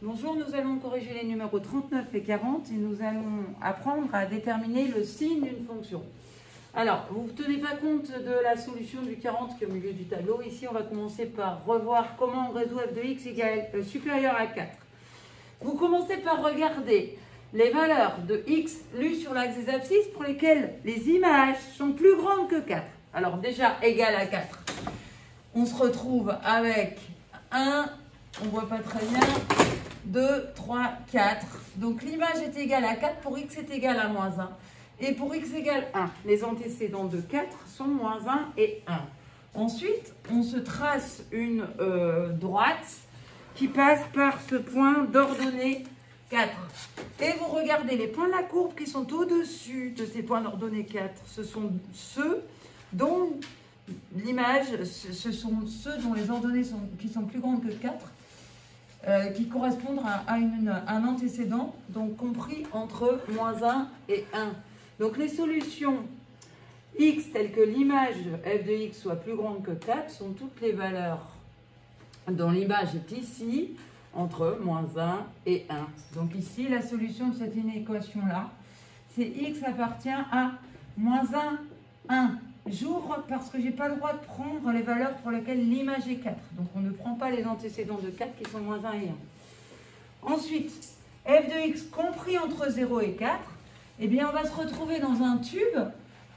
Bonjour, nous allons corriger les numéros 39 et 40 et nous allons apprendre à déterminer le signe d'une fonction. Alors, vous ne tenez pas compte de la solution du 40 qui est au milieu du tableau. Ici, on va commencer par revoir comment on résout f de x supérieur à 4. Vous commencez par regarder les valeurs de x lues sur l'axe des abscisses pour lesquelles les images sont plus grandes que 4. Alors déjà, égal à 4. On se retrouve avec 1, on ne voit pas très bien, 2, 3, 4. Donc l'image est égale à 4 pour x est égal à moins 1. Et pour x égale 1, les antécédents de 4 sont moins 1 et 1. Ensuite, on se trace une droite qui passe par ce point d'ordonnée 4. Et vous regardez les points de la courbe qui sont au-dessus de ces points d'ordonnée 4. Ce sont ceux dont l'image, ce sont ceux dont les ordonnées qui sont plus grandes que 4, qui correspondent à un antécédent, donc compris entre moins 1 et 1. Donc les solutions x telles que l'image f de x soit plus grande que 4 sont toutes les valeurs dont l'image est ici, entre moins 1 et 1. Donc ici, la solution de cette inéquation-là, c'est x appartient à moins 1, 1. J'ouvre parce que je n'ai pas le droit de prendre les valeurs pour lesquelles l'image est 4. Donc on ne prend pas les antécédents de 4 qui sont moins 1 et 1. Ensuite, f de x compris entre 0 et 4, eh bien on va se retrouver dans un tube,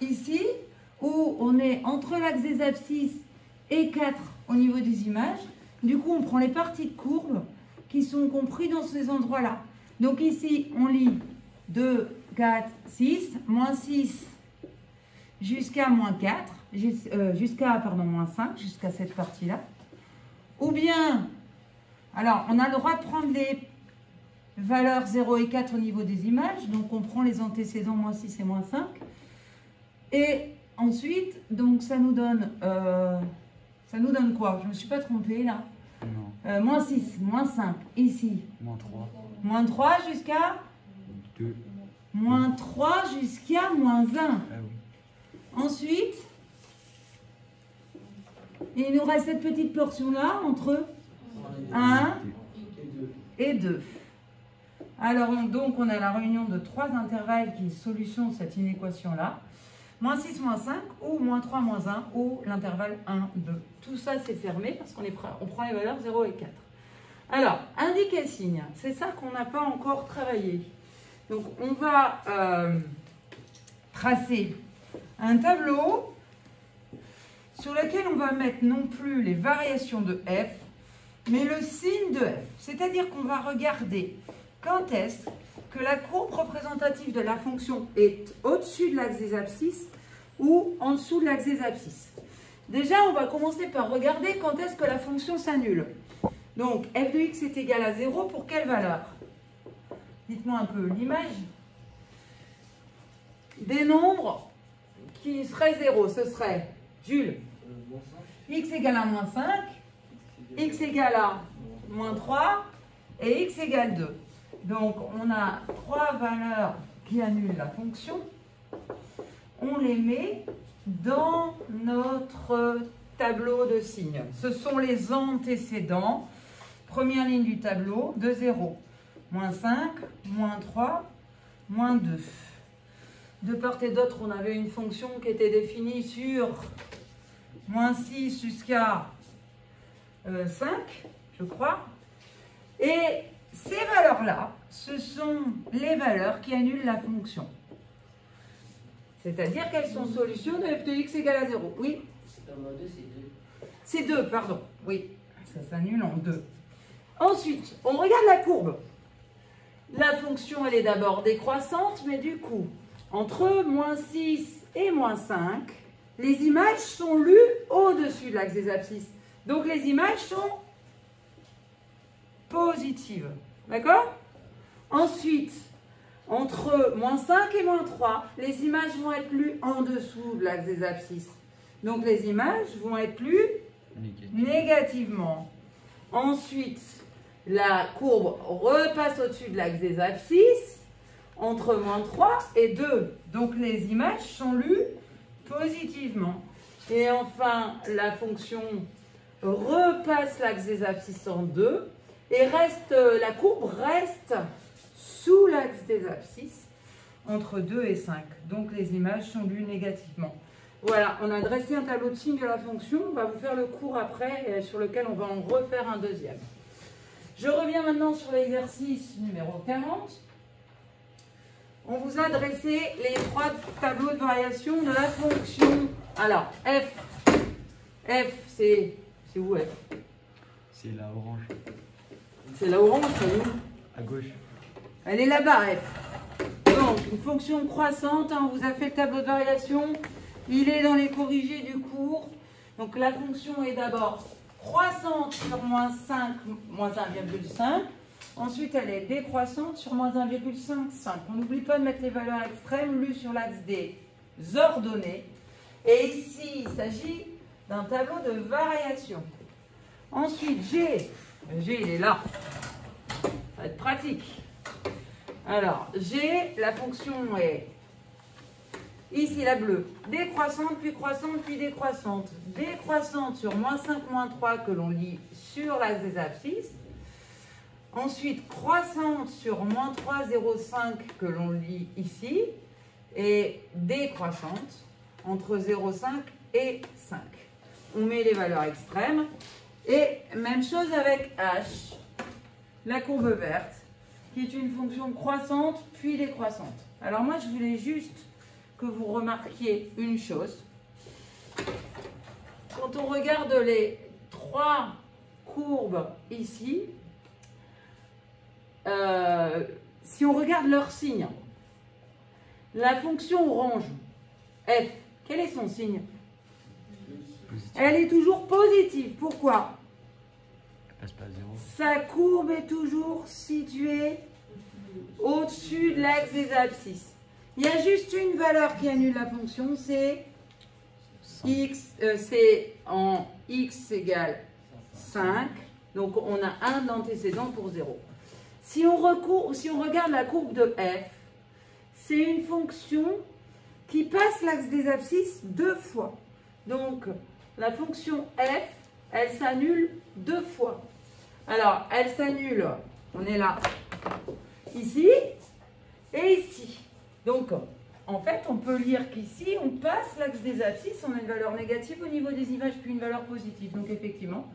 ici, où on est entre l'axe des abscisses et 4 au niveau des images. Du coup, on prend les parties de courbe qui sont comprises dans ces endroits-là. Donc ici, on lit 2, 4, 6, moins 6 jusqu'à moins 4, jusqu'à moins 5, jusqu'à cette partie-là. Ou bien, alors, on a le droit de prendre les valeurs 0 et 4 au niveau des images. Donc, on prend les antécédents moins 6 et moins 5. Et ensuite, donc, ça nous donne quoi? Je ne me suis pas trompée, là. Non. Moins 6, moins 5, ici. Moins 3. Moins 3 jusqu'à 2. Moins 3 jusqu'à moins 1. Ah oui. Ensuite, il nous reste cette petite portion-là entre 1 et 2. Alors, donc, on a la réunion de 3 intervalles qui est solution de cette inéquation-là. Moins 6, moins 5, ou moins 3, moins 1, ou l'intervalle 1, 2. Tout ça, c'est fermé parce qu'on prend les valeurs 0 et 4. Alors, indiquer le signe, c'est ça qu'on n'a pas encore travaillé. Donc, on va tracer un tableau sur lequel on va mettre non plus les variations de f, mais le signe de f. C'est-à-dire qu'on va regarder quand est-ce que la courbe représentative de la fonction est au-dessus de l'axe des abscisses ou en dessous de l'axe des abscisses. Déjà, on va commencer par regarder quand est-ce que la fonction s'annule. Donc, f de x est égal à 0 pour quelle valeur? Dites-moi un peu l'image. Des nombres qui seraient 0, ce serait, Jules, x égale à moins 5, x égale à moins 3 et x égale 2. Donc, on a 3 valeurs qui annulent la fonction. On les met dans notre tableau de signes. Ce sont les antécédents. Première ligne du tableau, de 0. Moins 5, moins 3, moins 2. De part et d'autre, on avait une fonction qui était définie sur moins 6 jusqu'à 5, je crois. Et ces valeurs-là, ce sont les valeurs qui annulent la fonction. C'est-à-dire qu'elles sont solutions de f de x égale à 0. Oui? C'est 2, pardon. Oui, ça s'annule en 2. Ensuite, on regarde la courbe. La fonction, elle est d'abord décroissante, mais du coup, entre moins 6 et moins 5, les images sont lues au-dessus de l'axe des abscisses. Donc, les images sont positives. D'accord? Ensuite, entre moins 5 et moins 3, les images vont être lues en dessous de l'axe des abscisses. Donc, les images vont être lues négativement. Ensuite, la courbe repasse au-dessus de l'axe des abscisses entre moins 3 et 2. Donc, les images sont lues positivement. Et enfin, la fonction repasse l'axe des abscisses en 2 Et la courbe reste sous l'axe des abscisses, entre 2 et 5. Donc les images sont lues négativement. Voilà, on a dressé un tableau de signes de la fonction. On va vous faire le cours après, sur lequel on va en refaire un deuxième. Je reviens maintenant sur l'exercice numéro 40. On vous a dressé les 3 tableaux de variation de la fonction. Alors, F, c'est où F? C'est la orange. C'est la orange, c'est où? À gauche. Elle est là-bas, F. Donc, une fonction croissante, hein, on vous a fait le tableau de variation. Il est dans les corrigés du cours. Donc, la fonction est d'abord croissante sur moins 5, moins 1,5. Ensuite, elle est décroissante sur moins 1,55. On n'oublie pas de mettre les valeurs extrêmes lues sur l'axe des ordonnées. Et ici, il s'agit d'un tableau de variation. Ensuite, G, il est là. Ça va être pratique. Alors, G, la fonction est ici la bleue. Décroissante, puis croissante, puis décroissante. Décroissante sur moins 5, moins 3 que l'on lit sur l'axe des abscisses. Ensuite, croissante sur moins 3, 0,5 que l'on lit ici. Et décroissante entre 0,5 et 5. On met les valeurs extrêmes. Et même chose avec H, la courbe verte, qui est une fonction croissante puis décroissante. Alors moi, je voulais juste que vous remarquiez une chose. Quand on regarde les 3 courbes ici, si on regarde leur signe, la fonction orange, F, quel est son signe? Elle est toujours positive. Pourquoi? Elle passe pas à 0. Sa courbe est toujours située au-dessus de l'axe des abscisses. Il y a juste une valeur qui annule la fonction, c'est x, c'est en x égale 5. Donc on a un d'antécédent pour 0. Si on regarde la courbe de f, c'est une fonction qui passe l'axe des abscisses 2 fois. Donc la fonction f, elle s'annule 2 fois. Alors, elle s'annule, on est là, ici et ici. Donc, en fait, on peut lire qu'ici, on passe l'axe des abscisses, on a une valeur négative au niveau des images, puis une valeur positive. Donc, effectivement,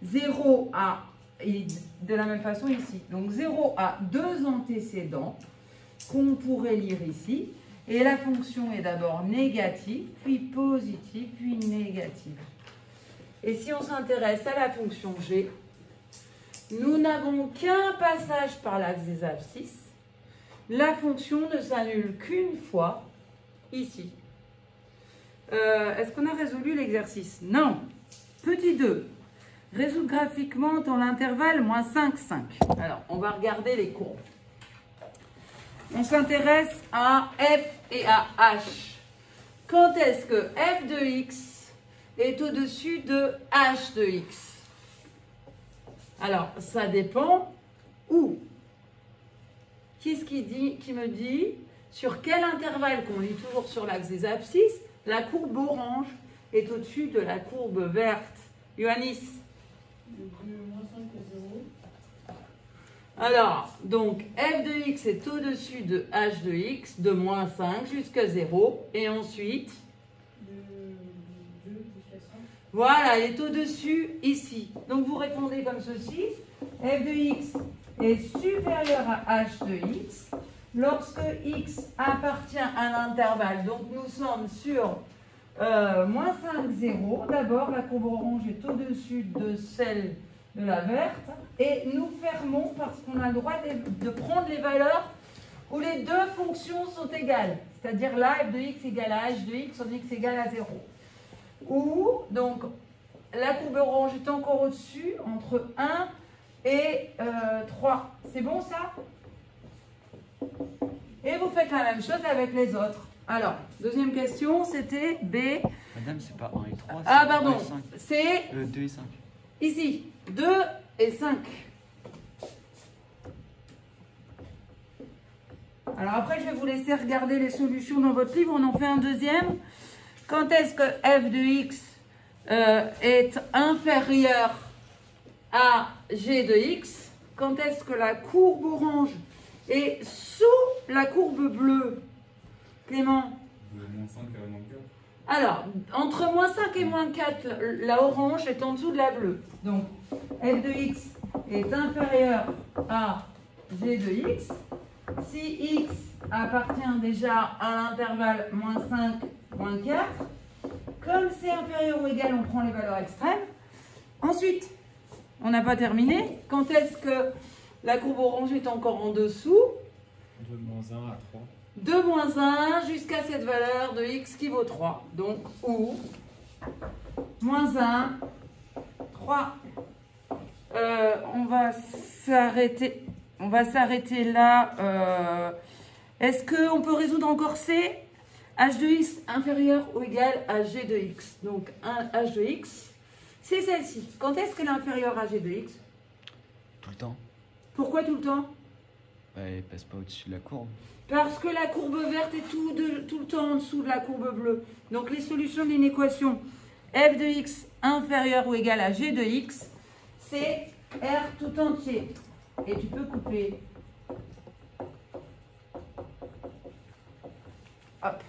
0 a, et de la même façon ici. Donc, 0 a 2 antécédents qu'on pourrait lire ici. Et la fonction est d'abord négative, puis positive, puis négative. Et si on s'intéresse à la fonction G, nous n'avons qu'un passage par l'axe des abscisses. La fonction ne s'annule qu'une fois, ici. Est-ce qu'on a résolu l'exercice? Non. Petit 2. Résoudre graphiquement dans l'intervalle moins 5, 5. Alors, on va regarder les courbes. On s'intéresse à F et à H. Quand est-ce que F de X est au-dessus de H de X? Alors, ça dépend où. Qu'est-ce qui me dit sur quel intervalle, qu'on lit toujours sur l'axe des abscisses, la courbe orange est au-dessus de la courbe verte? Ioannis? De moins 5 à 0. Alors, donc, f de x est au-dessus de h de x, de moins 5 jusqu'à 0. Et ensuite, De 2 jusqu'à 5. voilà, elle est au-dessus ici. Donc, vous répondez comme ceci. F de x est supérieur à h de x lorsque x appartient à l'intervalle. Donc, nous sommes sur moins 5, 0. D'abord, la courbe orange est au-dessus de celle de la verte. Et nous fermons parce qu'on a le droit de prendre les valeurs où les deux fonctions sont égales. C'est-à-dire là, f de x égale à h de x, son x égale à 0. Ou, donc, la courbe orange est encore au-dessus, entre 1 et 3. C'est bon ça? Et vous faites la même chose avec les autres. Alors, deuxième question, c'était B. Madame, c'est pas 1 et 3. Ah, pardon. C'est 2 et 5. ici, 2 et 5. Alors après, je vais vous laisser regarder les solutions dans votre livre. On en fait un deuxième. Quand est-ce que f de x est inférieur à g de x, quand est-ce que la courbe orange est sous la courbe bleue? Clément? De moins 5 à moins 4. Alors, entre moins 5 et moins 4, la orange est en dessous de la bleue. Donc, f de x est inférieur à g de x. Si x appartient déjà à l'intervalle moins 5, moins 4, comme c'est inférieur ou égal, on prend les valeurs extrêmes. Ensuite, on n'a pas terminé. Quand est-ce que la courbe orange est encore en dessous? De moins 1 à 3. De moins 1 jusqu'à cette valeur de x qui vaut 3. Donc, ou moins 1, 3. On va s'arrêter là. Est-ce qu'on peut résoudre encore C? H de x inférieur ou égal à g de x. Donc, h de x, c'est celle-ci. Quand est-ce qu'elle est inférieure à g de x? Tout le temps. Pourquoi tout le temps? Bah, elle passe pas au-dessus de la courbe. Parce que la courbe verte est tout le temps en dessous de la courbe bleue. Donc, les solutions d'une équation f de x inférieur ou égal à g de x, c'est R tout entier. Et tu peux couper. Hop.